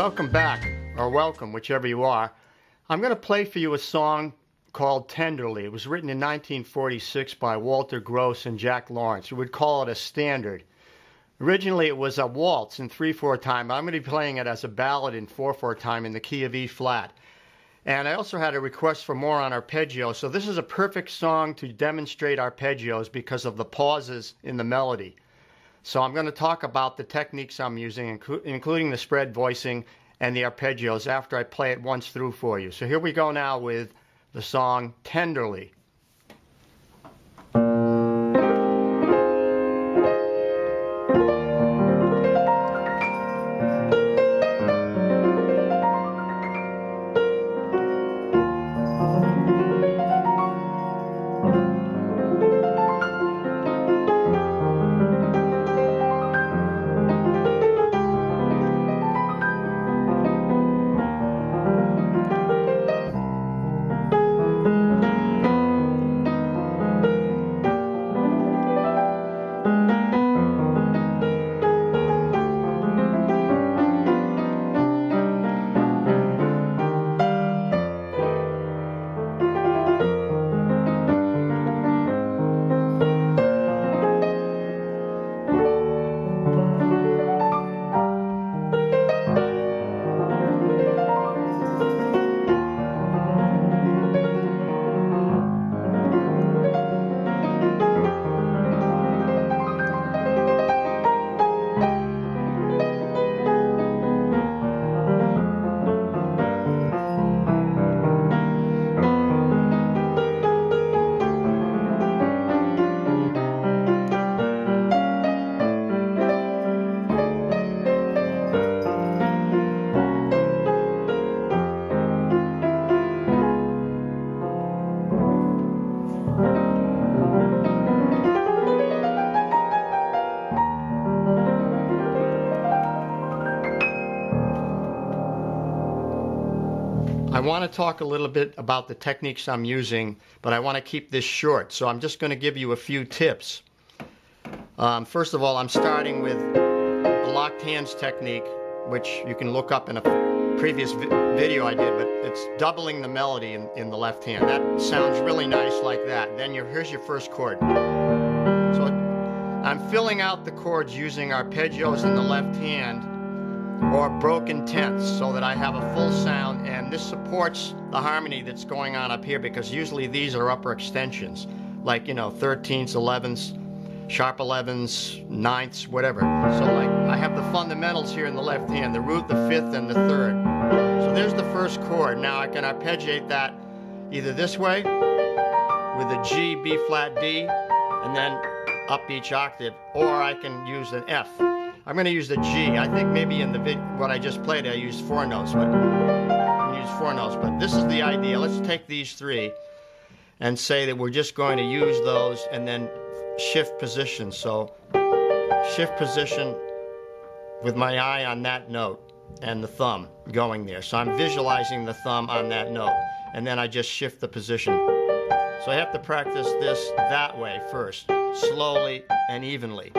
welcome back, or welcome, whichever you are. I'm going to play for you a song called Tenderly. It was written in 1946 by Walter Gross and Jack Lawrence. We would call it a standard. Originally it was a waltz in 3/4 time. I'm going to be playing it as a ballad in 4/4 time in the key of E flat. And I also had a request for more on arpeggio, so this is a perfect song to demonstrate arpeggios because of the pauses in the melody. So I'm going to talk about the techniques I'm using, including the spread voicing and the arpeggios, after I play it once through for you. So here we go now with the song Tenderly. I want to talk a little bit about the techniques I'm using, but I want to keep this short, so I'm just going to give you a few tips. First of all, I'm starting with the locked hands technique, which you can look up in a previous video I did, but it's doubling the melody in the left hand. That sounds really nice like that. Then here's your first chord. So I'm filling out the chords using arpeggios in the left hand or broken tenths so that I have a full sound, and this supports the harmony that's going on up here, because usually these are upper extensions, like, you know, 13ths, 11ths, sharp 11ths, ninths, whatever. So like I have the fundamentals here in the left hand, the root, the fifth, and the third. So there's the first chord. Now I can arpeggiate that either this way with a G, B flat, D, and then up each octave, or I can use an F. I'm going to use the G. I think maybe in the what I just played I used 4 notes, but I use 4 notes. But this is the idea. Let's take these 3 and say that we're just going to use those and then shift position. So shift position with my eye on that note and the thumb going there. So I'm visualizing the thumb on that note, and then I just shift the position. So I have to practice this that way first, slowly and evenly.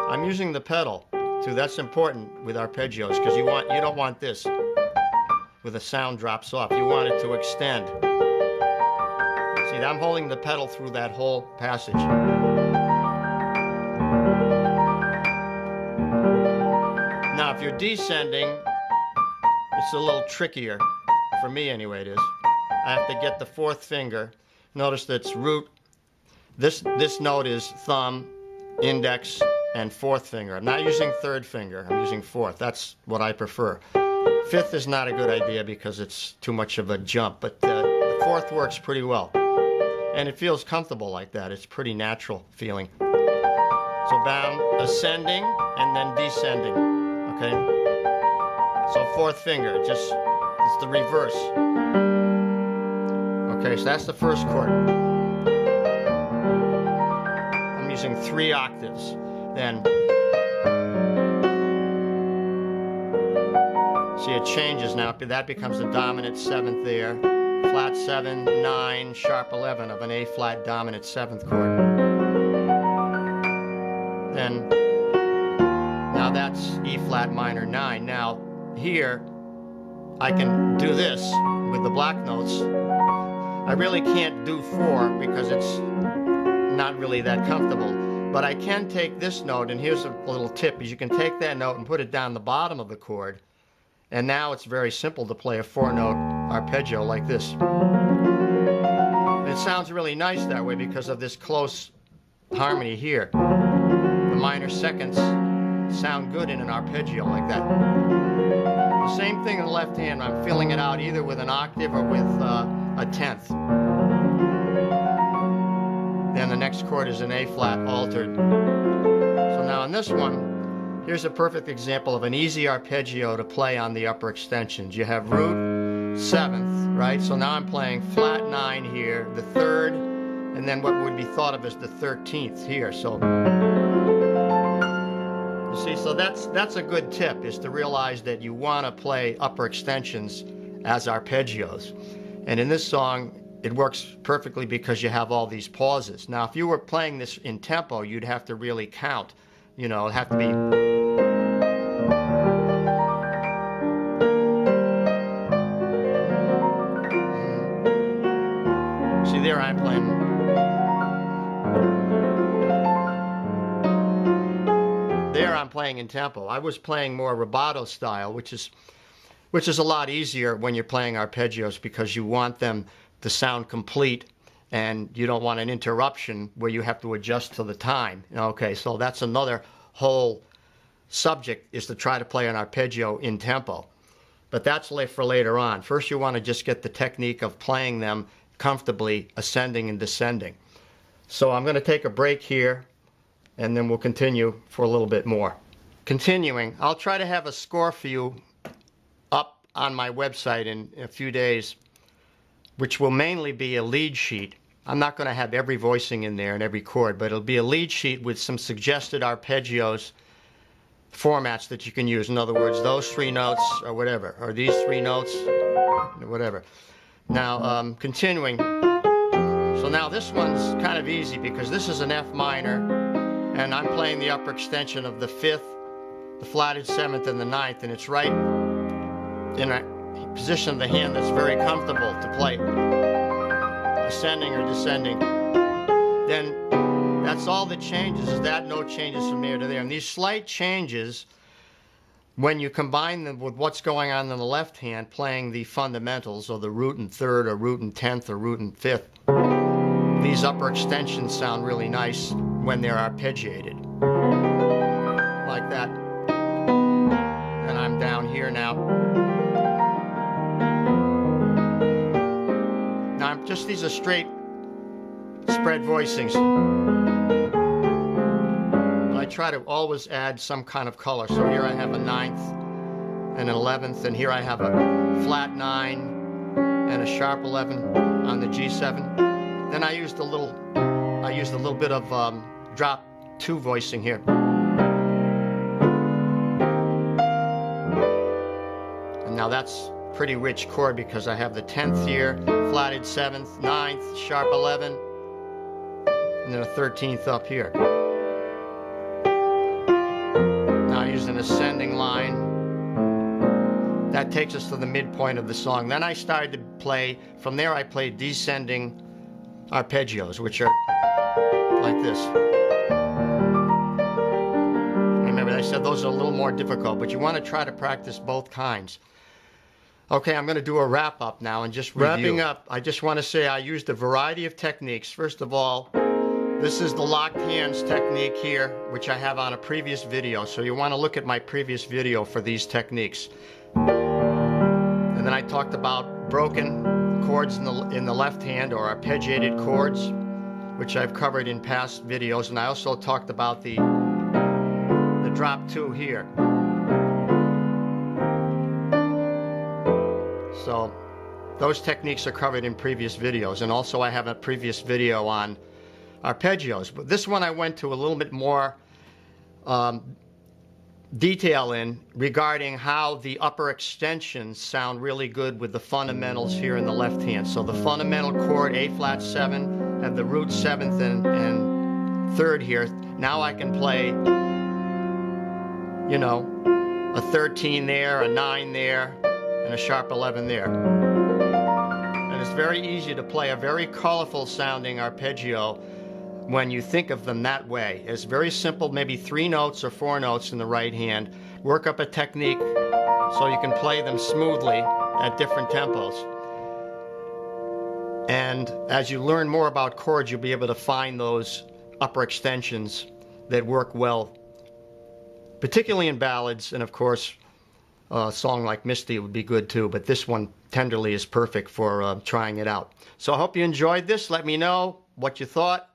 I'm using the pedal too. That's important with arpeggios, because you don't want this where the sound drops off. You want it to extend. See, I'm holding the pedal through that whole passage. Now if you're descending, it's a little trickier. For me anyway it is. I have to get the 4th finger. Notice that's root. This note is thumb, index, and 4th finger. I'm not using 3rd finger, I'm using 4th. That's what I prefer. 5th is not a good idea because it's too much of a jump, but the 4th works pretty well. And it feels comfortable like that. It's pretty natural feeling. So bound, ascending, and then descending. Okay? So 4th finger, it's the reverse. Okay, so that's the first chord. I'm using 3 octaves. Then, see, it changes now. That becomes the dominant 7th there. Flat 7, 9, sharp 11 of an A flat dominant 7th chord. Then, now now that's E flat minor 9. Now here I can do this with the black notes. I really can't do 4 because it's not really that comfortable. But I can take this note, and here's a little tip, is you can take that note and put it down the bottom of the chord, and now it's very simple to play a 4-note arpeggio like this. And it sounds really nice that way because of this close harmony here. The minor seconds sound good in an arpeggio like that. The same thing in the left hand. I'm filling it out either with an octave or with a tenth. Then the next chord is an A flat altered. So now in this one, here's a perfect example of an easy arpeggio to play on the upper extensions. You have root 7th, right? So now I'm playing flat 9 here, the 3rd, and then what would be thought of as the 13th here. So you see, so that's a good tip, is to realize that you want to play upper extensions as arpeggios. And in this song, it works perfectly because you have all these pauses. Now, if you were playing this in tempo, you'd have to really count. You know, it'd have to be. See, there I'm playing. There I'm playing in tempo. I was playing more rubato style, which is a lot easier when you're playing arpeggios because you want them to sound complete, and you don't want an interruption where you have to adjust to the time. Okay, so that's another whole subject, is to try to play an arpeggio in tempo. But that's for later on. First you want to just get the technique of playing them comfortably, ascending and descending. So I'm going to take a break here, and then we'll continue for a little bit more. Continuing, I'll try to have a score for you up on my website in a few days, which will mainly be a lead sheet. I'm not going to have every voicing in there and every chord, but it'll be a lead sheet with some suggested arpeggios formats that you can use. In other words, those 3 notes or whatever, or these 3 notes, or whatever. Now, continuing. So now this one's kind of easy because this is an F minor, and I'm playing the upper extension of the 5th, the flatted 7th, and the 9th, and it's right in a position of the hand that's very comfortable to play ascending or descending. Then that's all that changes, is that note changes from there to there. And these slight changes, when you combine them with what's going on in the left hand, playing the fundamentals, or the root and 3rd, or root and 10th, or root and 5th, these upper extensions sound really nice when they're arpeggiated. Like that. And I'm down here now. Now, these are straight spread voicings. But I try to always add some kind of color. So here I have a 9th and an 11th, and here I have a flat 9 and a sharp 11 on the G7. Then I used a little bit of drop 2 voicing here. And now that's pretty rich chord because I have the 10th here, flatted 7th, 9th, sharp 11, and then a 13th up here. Now I use an ascending line. That takes us to the midpoint of the song. Then I started to play, from there I played descending arpeggios, which are like this. Remember, I said those are a little more difficult, but you want to try to practice both kinds. Okay, I'm going to do a wrap-up now and just review. Wrapping up, I just want to say I used a variety of techniques. First of all, this is the locked hands technique here, which I have on a previous video. So you want to look at my previous video for these techniques. And then I talked about broken chords in the left hand, or arpeggiated chords, which I've covered in past videos. And I also talked about the drop 2 here. So those techniques are covered in previous videos, and also I have a previous video on arpeggios. But this one I went to a little bit more detail in regarding how the upper extensions sound really good with the fundamentals here in the left hand. So the fundamental chord, A flat 7, have the root 7th and 3rd here. Now I can play you know, a 13 there, a 9 there, and a sharp 11 there. And it's very easy to play a very colorful sounding arpeggio when you think of them that way. It's very simple, maybe 3 notes or 4 notes in the right hand. Work up a technique so you can play them smoothly at different tempos. And as you learn more about chords, you'll be able to find those upper extensions that work well, particularly in ballads, and of course a song like Misty would be good too, but this one, Tenderly, is perfect for trying it out. So I hope you enjoyed this. Let me know what you thought.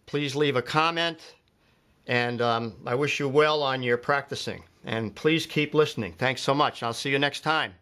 Please leave a comment, and I wish you well on your practicing. And please keep listening. Thanks so much. I'll see you next time.